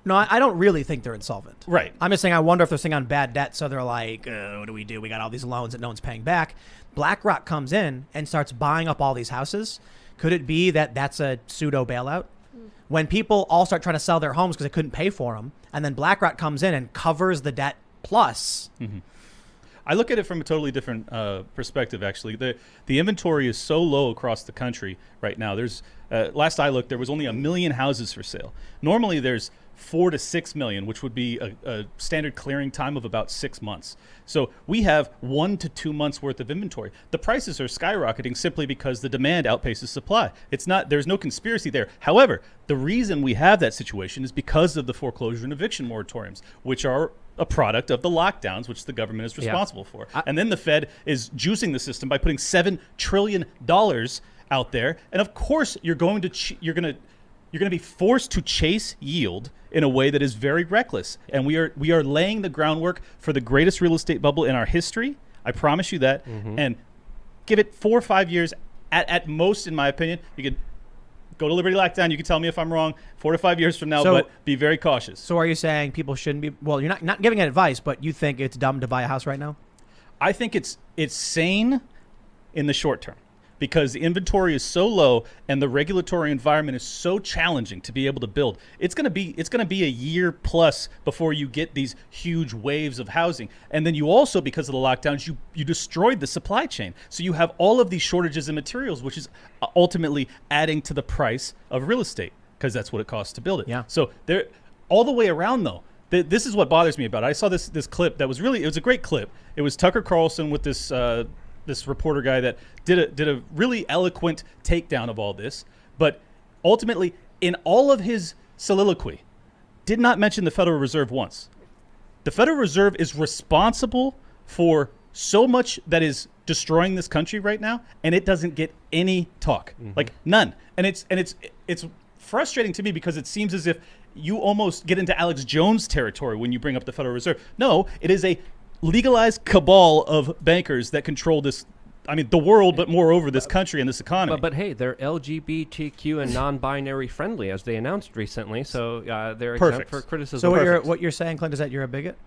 No, I don't really think they're insolvent. Right. I'm just saying I wonder if they're sitting on bad debt, so they're like, what do? We got all these loans that no one's paying back. BlackRock comes in and starts buying up all these houses. Could it be that that's a pseudo bailout? When people all start trying to sell their homes because they couldn't pay for them, and then BlackRock comes in and covers the debt plus. Mm-hmm. I look at it from a totally different perspective, actually. The inventory is so low across the country right now. There's last I looked, there was only 1 million houses for sale. Normally, there's 4 to 6 million, which would be a standard clearing time of about 6 months. So we have 1 to 2 months worth of inventory. The prices are skyrocketing simply because the demand outpaces supply. There's no conspiracy there. However, the reason we have that situation is because of the foreclosure and eviction moratoriums, which are a product of the lockdowns, which the government is responsible for. And then the Fed is juicing the system by putting $7 trillion out there. And of course, you're going to be forced to chase yield in a way that is very reckless. And we are laying the groundwork for the greatest real estate bubble in our history. I promise you that. Mm-hmm. And give it 4 or 5 years at most, in my opinion. You could go to Liberty Lockdown. You can tell me if I'm wrong 4 to 5 years from now, but be very cautious. So are you saying people shouldn't be? Well, you're not giving advice, but you think it's dumb to buy a house right now? I think it's sane in the short term, because the inventory is so low and the regulatory environment is so challenging to be able to build. It's going to be a year plus before you get these huge waves of housing. And then you also, because of the lockdowns, you destroyed the supply chain. So you have all of these shortages in materials, which is ultimately adding to the price of real estate, because that's what it costs to build it. Yeah. So there, all the way around though, this is what bothers me about it. I saw this clip that was it was a great clip. It was Tucker Carlson with this reporter guy that did a really eloquent takedown of all this, but ultimately in all of his soliloquy did not mention the Federal Reserve once. The Federal Reserve is responsible for so much that is destroying this country right now, and it doesn't get any talk. Mm-hmm. Like none. And it's frustrating to me, because it seems as if you almost get into Alex Jones territory when you bring up the Federal Reserve. No, it is a legalized cabal of bankers that control this, the world, but moreover this country and this economy. But hey, they're LGBTQ and non-binary friendly, as they announced recently, so they're exempt for criticism. So what you're saying, Clint, is that you're a bigot?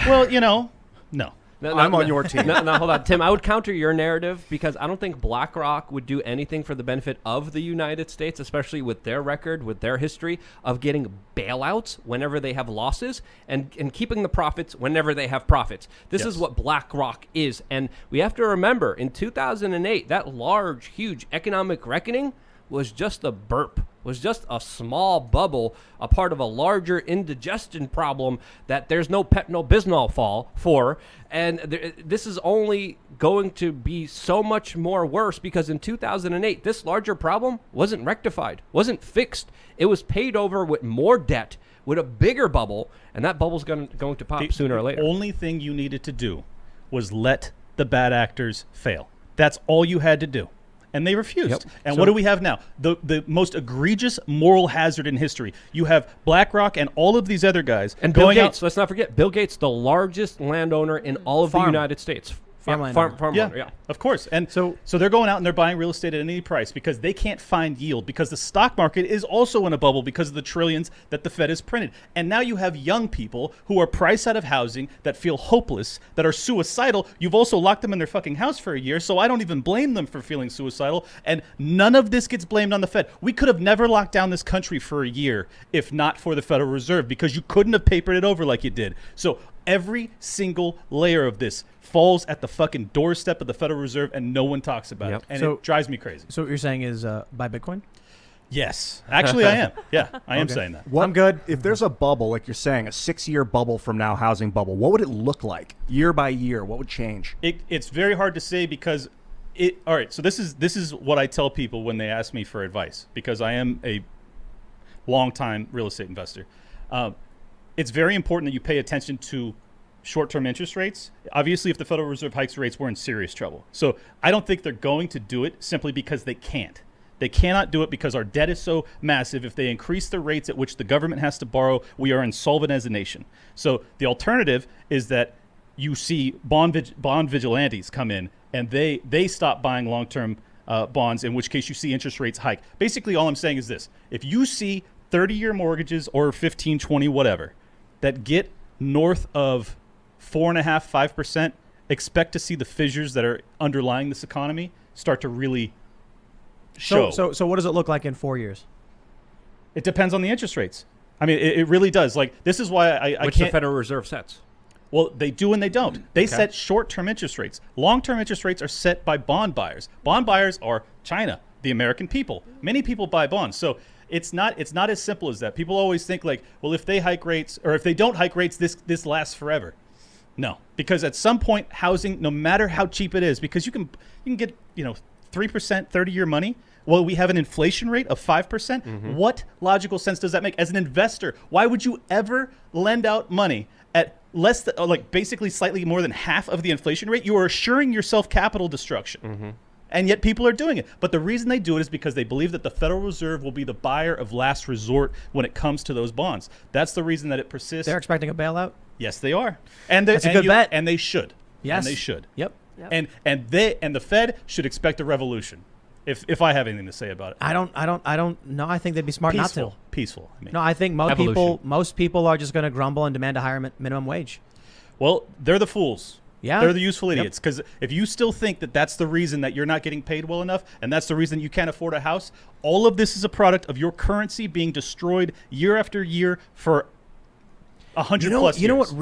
Well, no. I'm on your team. No, hold on. Tim, I would counter your narrative, because I don't think BlackRock would do anything for the benefit of the United States, especially with their record, with their history of getting bailouts whenever they have losses and keeping the profits whenever they have profits. This is what BlackRock is. And we have to remember, in 2008, that large, huge economic reckoning was just a burp, was just a small bubble, a part of a larger indigestion problem that there's no Pepto-Bismol for. And this is only going to be so much more worse, because in 2008, this larger problem wasn't rectified, wasn't fixed. It was paid over with more debt, with a bigger bubble, and that bubble's going to pop sooner or later. The only thing you needed to do was let the bad actors fail. That's all you had to do. And they refused. Yep. And what do we have now? The most egregious moral hazard in history. You have BlackRock and all of these other guys. And Bill Gates, let's not forget, Bill Gates, the largest landowner in all of the United States. Farm yeah, of course. And so they're going out and they're buying real estate at any price, because they can't find yield, because the stock market is also in a bubble because of the trillions that the Fed has printed. And now you have young people who are priced out of housing, that feel hopeless, that are suicidal. You've also locked them in their fucking house for a year, so I don't even blame them for feeling suicidal. And none of this gets blamed on the Fed. We could have never locked down this country for a year if not for the Federal Reserve, because you couldn't have papered it over like you did. So every single layer of this falls at the fucking doorstep of the Federal Reserve, and no one talks about it. And it drives me crazy. So what you're saying is buy Bitcoin? Yes. Actually, I am. Yeah, I am saying that. I'm good. If there's a bubble, like you're saying, a 6-year bubble from now, housing bubble, what would it look like year by year? What would change? It's very hard to say, because all right, so this is what I tell people when they ask me for advice, because I am a long-time real estate investor. It's very important that you pay attention to short-term interest rates. Obviously, if the Federal Reserve hikes rates, we're in serious trouble. So I don't think they're going to do it simply because they can't. They cannot do it because our debt is so massive. If they increase the rates at which the government has to borrow, we are insolvent as a nation. So the alternative is that you see bond vigilantes come in, and they stop buying long-term bonds, in which case you see interest rates hike. Basically, all I'm saying is this. If you see 30-year mortgages or 15, 20, whatever, that get north of 4.5%, 5%, expect to see the fissures that are underlying this economy start to really show. So what does it look like in 4 years? It depends on the interest rates. I mean, it really does. Like, this is why I Which can't. the Federal Reserve sets. Well, they do and they don't. They Okay. set short-term interest rates. Long-term interest rates are set by bond buyers. Bond buyers are China, the American people. Many people buy bonds. So it's not as simple as that. People always think like, well, if they hike rates or if they don't hike rates, this lasts forever. No, because at some point, housing, no matter how cheap it is, because you can get 3% 30-year money. Well, we have an inflation rate of 5%. What logical sense does that make? As an investor, why would you ever lend out money at less than, like basically slightly more than half of the inflation rate? You are assuring yourself capital destruction. And yet people are doing it. But the reason they do it is because they believe that the Federal Reserve will be the buyer of last resort when it comes to those bonds. That's the reason that it persists. They're expecting a bailout. Yes, they are. And That's a good bet. And they should. Yes, And they should. Yep. And the Fed should expect a revolution. If I have anything to say about it. I don't know. I think they'd be smart not to. Peaceful. I mean. No, I think Evolution. most people are just going to grumble and demand a higher minimum wage. Well, they're the fools. Yeah. They're the useful idiots. Because if you still think that that's the reason that you're not getting paid well enough, and that's the reason you can't afford a house, all of this is a product of your currency being destroyed year after year for 100 plus years. You know what really